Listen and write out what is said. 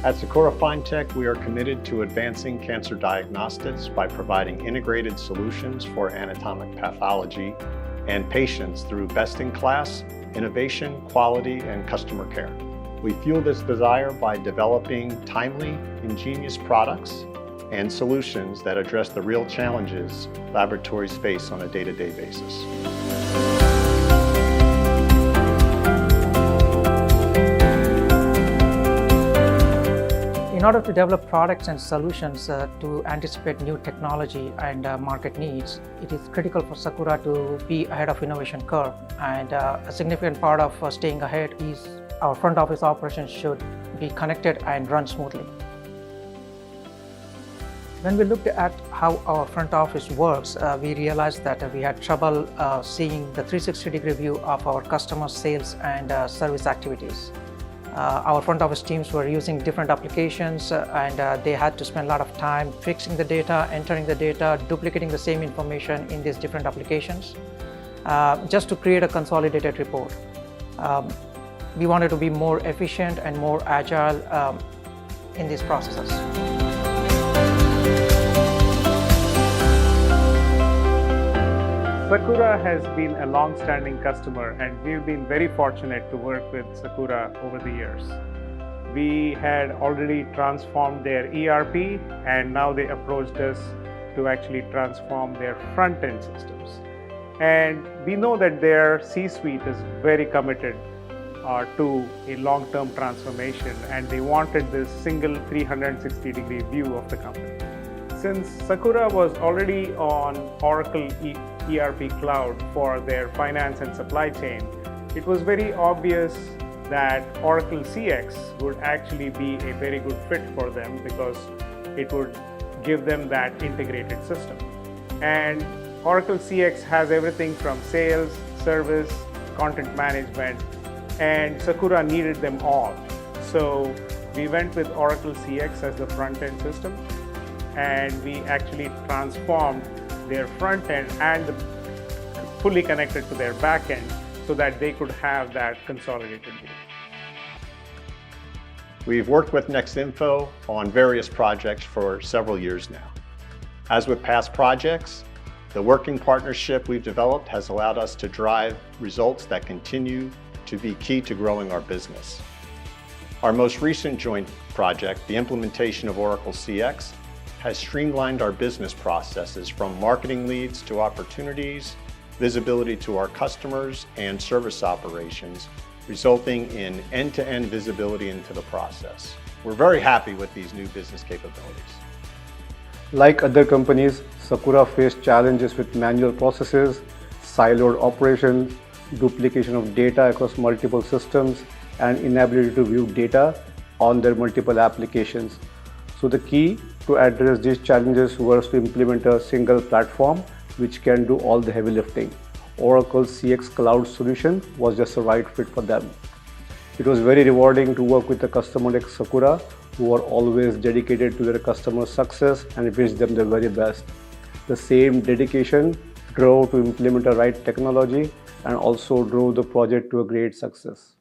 At Sakura Fintech, we are committed to advancing cancer diagnostics by providing integrated solutions for anatomic pathology and patients through best-in-class innovation, quality, and customer care. We fuel this desire by developing timely, ingenious products and solutions that address the real challenges laboratories face on a day-to-day basis. In order to develop products and solutions to anticipate new technology and market needs, it is critical for Sakura to be ahead of innovation curve. And a significant part of staying ahead is our front office operations should be connected and run smoothly. When we looked at how our front office works, we realized that we had trouble seeing the 360-degree view of our customer sales and service activities. Our front office teams were using different applications and they had to spend a lot of time fixing the data, entering the data, duplicating the same information in these different applications, just to create a consolidated report. We wanted to be more efficient and more agile in these processes. Sakura has been a long-standing customer and we've been very fortunate to work with Sakura over the years. We had already transformed their ERP and now they approached us to actually transform their front-end systems. And we know that their C-suite is very committed to a long-term transformation and they wanted this single 360-degree view of the company. Since Sakura was already on Oracle ERP Cloud for their finance and supply chain, it was very obvious that Oracle CX would actually be a very good fit for them because it would give them that integrated system. And Oracle CX has everything from sales, service, content management, and Sakura needed them all. So we went with Oracle CX as the front-end system, and we actually transformed their front end and fully connected to their back end so that they could have that consolidated view. We've worked with NexInfo on various projects for several years now. As with past projects, the working partnership we've developed has allowed us to drive results that continue to be key to growing our business. Our most recent joint project, the implementation of Oracle CX, has streamlined our business processes from marketing leads to opportunities, visibility to our customers, and service operations, resulting in end-to-end visibility into the process. We're very happy with these new business capabilities. Like other companies, Sakura faced challenges with manual processes, siloed operations, duplication of data across multiple systems, and inability to view data on their multiple applications. So the key to address these challenges was to implement a single platform which can do all the heavy lifting. Oracle CX Cloud solution was just the right fit for them. It was very rewarding to work with a customer like Sakura, who are always dedicated to their customer success and wish them the very best. The same dedication drove to implement the right technology and also drove the project to a great success.